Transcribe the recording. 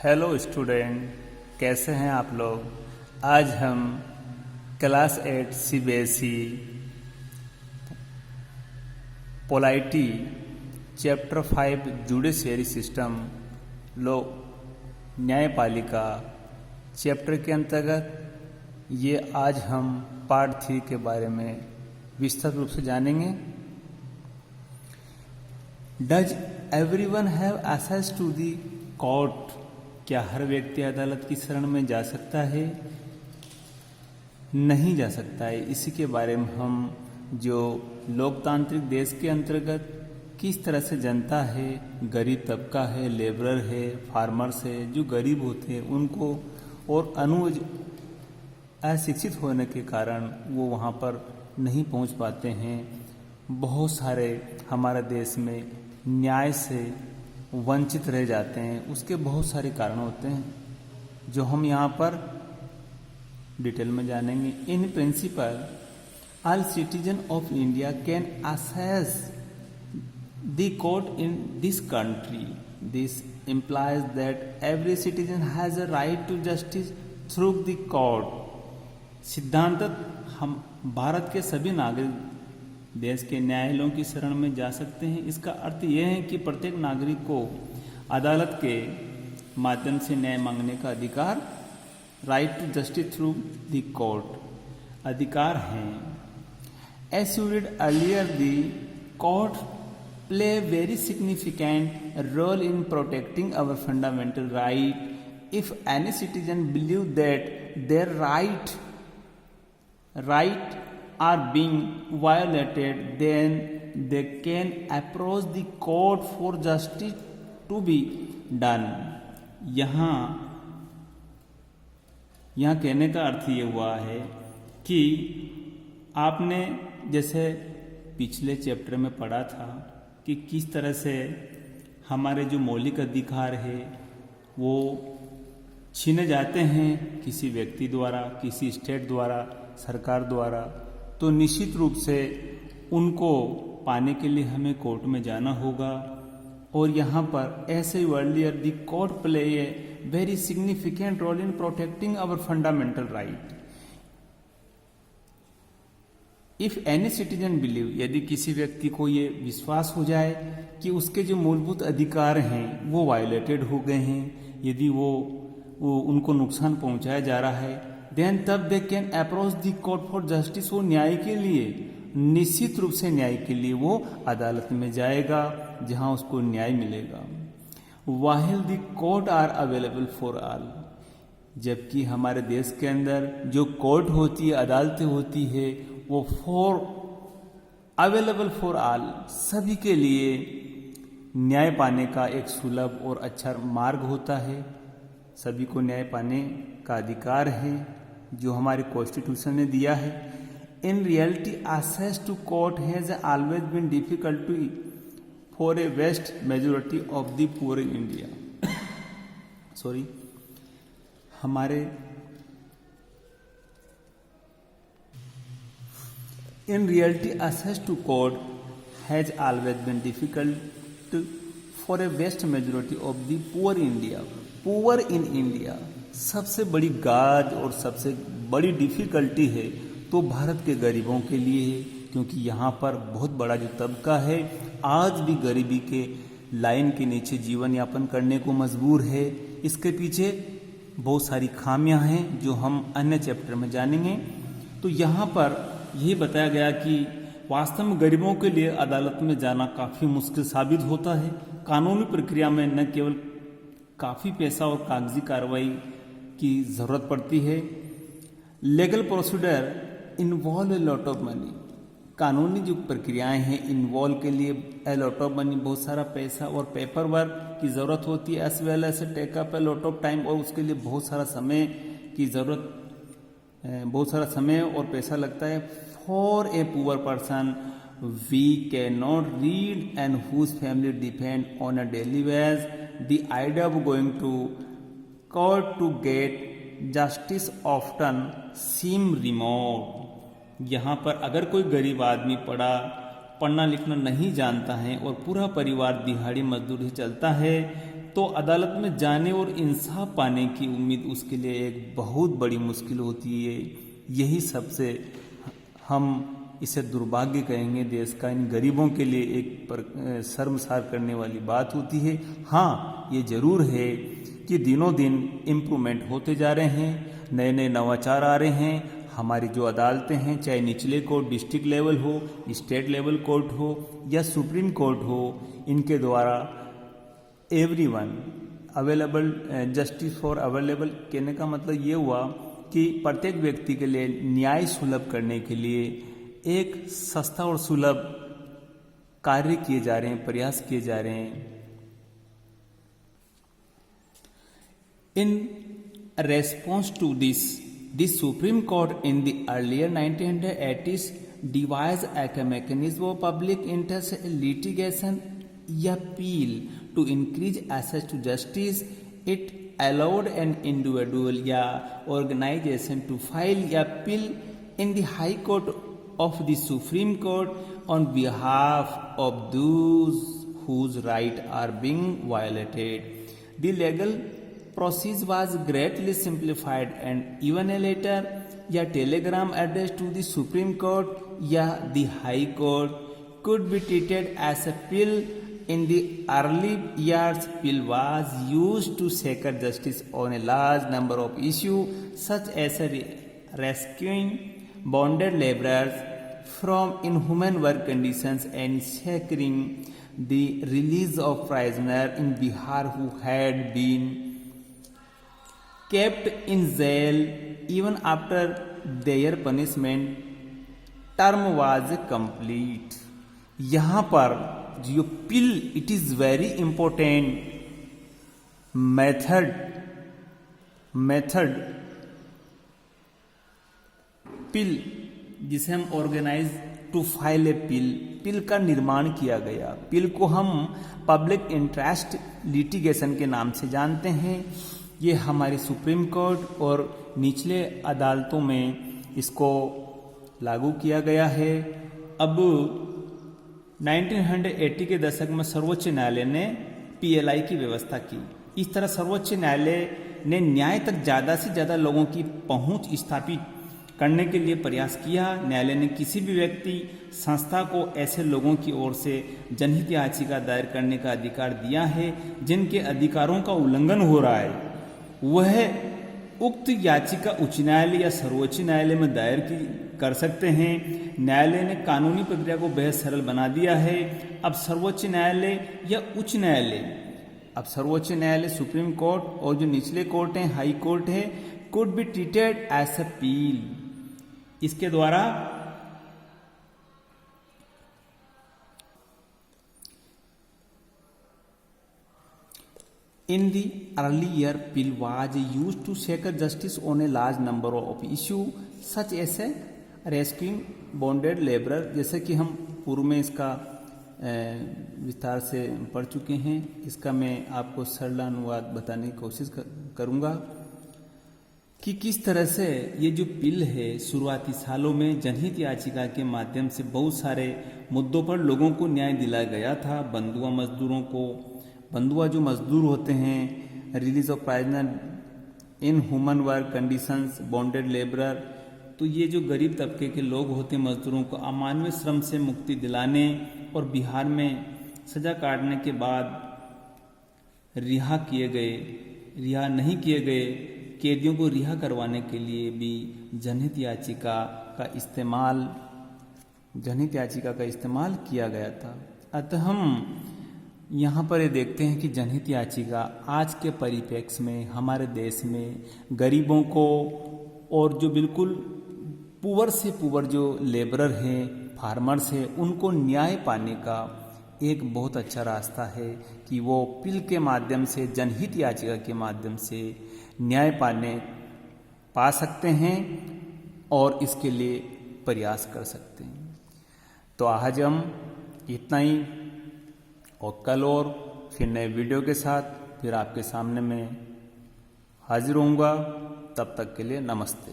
Hello student, कैसे हैं आप लोग। आज हम class 8 CBSE polity chapter 5 judiciary system लो न्यायपालिका चैप्टर के अंतर्गत ये आज हम पार्ट 3 के बारे में विस्तृत रूप से जानेंगे। Does everyone have access to the court? क्या हर व्यक्ति अदालत की शरण में जा सकता है? नहीं जा सकता है। इसी के बारे में हम जो लोकतांत्रिक देश के अंतर्गत किस तरह से जनता है, गरीब तबका है, लेबरर है, फार्मर्स है, जो गरीब होते हैं उनको और अशिक्षित होने के कारण वो वहाँ पर नहीं पहुँच पाते हैं। बहुत सारे हमारे देश में न्याय से वंचित रह जाते हैं। उसके बहुत सारे कारण होते हैं जो हम यहाँ पर डिटेल में जानेंगे। In principle all citizen of India can access the court in this country. This implies that every citizen has a right to justice through the court. सिद्धांततः हम भारत के सभी नागरिक देश के न्यायालयों की शरण में जा सकते हैं। इसका अर्थ यह है कि प्रत्येक नागरिक को अदालत के माध्यम से न्याय मांगने का अधिकार, right to justice through the court, अधिकार है। As you read earlier, the court play very significant role in protecting our fundamental right. If any citizen believe that their right are being violated, then they can approach the court for justice to be done. यहाँ कहने का अर्थ ये हुआ है कि आपने जैसे पिछले चैप्टर में पढ़ा था कि किस तरह से हमारे जो मौलिक अधिकार है वो छीने जाते हैं किसी व्यक्ति द्वारा, किसी स्टेट द्वारा, सरकार द्वारा। तो निश्चित रूप से उनको पाने के लिए हमें कोर्ट में जाना होगा। और यहाँ पर ऐसे earlier the court play a very significant role in protecting our fundamental right. If any citizen believe, यदि किसी व्यक्ति को ये विश्वास हो जाए कि उसके जो मूलभूत अधिकार हैं वो वायलेटेड हो गए हैं, यदि वो उनको नुकसान पहुंचाया जा रहा है, देन तब they can approach the court for justice. वो न्याय के लिए, निश्चित रूप से न्याय के लिए वो अदालत में जाएगा जहां उसको न्याय मिलेगा। While the court are available for all, जबकि हमारे देश के अंदर जो कोर्ट होती है, अदालतें होती है, वो अवेलेबल फॉर ऑल, सभी के लिए न्याय पाने का एक सुलभ और अच्छा मार्ग होता है। सभी को न्याय पाने का अधिकार है जो हमारे कॉन्स्टिट्यूशन ने दिया है। In reality access to court has always been difficulty for a vast majority of the poor in India. In reality access to court has always been difficult for a vast majority of the poor India. Poor in India सबसे बड़ी गाज और सबसे बड़ी difficulty है तो भारत के गरीबों के लिए है, क्योंकि यहाँ पर बहुत बड़ा जो तबका है आज भी गरीबी के लाइन के नीचे जीवन यापन करने को मजबूर है। इसके पीछे बहुत सारी खामियां हैं जो हम अन्य चैप्टर में जानेंगे। तो यहाँ पर यही बताया गया कि वास्तव में गरीबों के लिए अदालत में जाना काफ़ी मुश्किल साबित होता है। कानूनी प्रक्रिया में न केवल काफ़ी पैसा और कागजी कार्रवाई की ज़रूरत पड़ती है। Legal procedure involve A lot of money. कानूनी जो प्रक्रियाएं हैं इन्वॉल्व के लिए ए लॉट ऑफ मनी, बहुत सारा पैसा और पेपर वर्क की ज़रूरत होती है, as well as take up a lot of time, और उसके लिए बहुत सारा समय की ज़रूरत, बहुत सारा समय और पैसा लगता है। For a poor person we can not read and whose family depend on a daily wage, the idea of going to court to get justice often seem remote। यहाँ पर अगर कोई गरीब आदमी पढ़ना लिखना नहीं जानता है और पूरा परिवार दिहाड़ी मजदूरी चलता है तो अदालत में जाने और इंसाफ पाने की उम्मीद उसके लिए एक बहुत बड़ी मुश्किल होती है। यही सबसे हम इसे दुर्भाग्य कहेंगे देश का, इन गरीबों के लिए एक शर्मसार करने वाली बात होती है। हाँ, ये जरूर है कि दिनों दिन इम्प्रूवमेंट होते जा रहे हैं, नए नए नवाचार आ रहे हैं। हमारी जो अदालतें हैं, चाहे निचले कोर्ट डिस्ट्रिक्ट लेवल हो, स्टेट लेवल कोर्ट हो या सुप्रीम कोर्ट हो, इनके द्वारा everyone available, justice for available कहने का मतलब ये हुआ कि प्रत्येक व्यक्ति के लिए न्याय सुलभ करने के लिए एक सस्ता और सुलभ कार्य किए जा रहे हैं, प्रयास किए जा रहे हैं। In response to this, the Supreme Court in the earlier 1980s devised a mechanism of public interest litigation appeal to increase access to justice. It allowed an individual or organization to file a appeal in the High Court of the Supreme Court on behalf of those whose rights are being violated. The legal process was greatly simplified, and even a letter या telegram addressed to the Supreme Court या the High Court could be treated as a pill. In the early years, pill was used to secure justice on a large number of issues, such as rescuing bonded laborers from inhuman work conditions and securing the release of prisoners in Bihar who had been kept in jail even after their punishment term was complete. यहाँ पर जो PIL, it is very important method PIL, जिसे हम organise to file a PIL का निर्माण किया गया। पिल को हम पब्लिक इंटरेस्ट लिटिगेशन के नाम से जानते हैं। ये हमारी सुप्रीम कोर्ट और निचले अदालतों में इसको लागू किया गया है। अब 1980 के दशक में सर्वोच्च न्यायालय ने पीएलआई की व्यवस्था की। इस तरह सर्वोच्च न्यायालय ने न्याय तक ज़्यादा से ज़्यादा लोगों की पहुंच स्थापित करने के लिए प्रयास किया। न्यायालय ने किसी भी व्यक्ति, संस्था को ऐसे लोगों की ओर से जनहित याचिका दायर करने का अधिकार दिया है जिनके अधिकारों का उल्लंघन हो रहा है। वह उक्त याचिका उच्च न्यायालय या सर्वोच्च न्यायालय में दायर कर सकते हैं। न्यायालय ने कानूनी प्रक्रिया को बेहद सरल बना दिया है। अब सर्वोच्च न्यायालय या उच्च न्यायालय, अब सर्वोच्च न्यायालय, सुप्रीम कोर्ट और जो निचले कोर्ट हैं, हाई कोर्ट है, could be treated as a PIL. इसके द्वारा in the earlier pill was used to secure justice on a large number of issues such as rescuing bonded laborer, जैसे कि हम पूर्व में इसका विस्तार से पढ़ चुके हैं। इसका मैं आपको सरल अनुवाद बताने की कोशिश करूंगा कि किस तरह से ये जो पिल है शुरुआती सालों में जनहित याचिका के माध्यम से बहुत सारे मुद्दों पर लोगों को न्याय दिलाया गया था। बंधुआ मजदूरों को, बंधुआ जो मजदूर होते हैं, release of prisoner in human work conditions, bonded labourer, तो ये जो गरीब तबके के लोग होते हैं, मजदूरों को अमानवीय श्रम से मुक्ति दिलाने और बिहार में सजा काटने के बाद रिहा नहीं किए गए कैदियों को रिहा करवाने के लिए भी जनहित याचिका का इस्तेमाल किया गया था। अतः हम यहाँ पर ये देखते हैं कि जनहित याचिका आज के परिप्रेक्ष्य में हमारे देश में गरीबों को और जो बिल्कुल पुअर से पुअर जो लेबरर हैं, फार्मर्स हैं, उनको न्याय पाने का एक बहुत अच्छा रास्ता है कि वो पिल के माध्यम से, जनहित याचिका के माध्यम से न्याय पा सकते हैं और इसके लिए प्रयास कर सकते हैं। तो आज हम इतना ही, और कल और फिर नए वीडियो के साथ फिर आपके सामने में हाजिर होऊंगा। तब तक के लिए नमस्ते।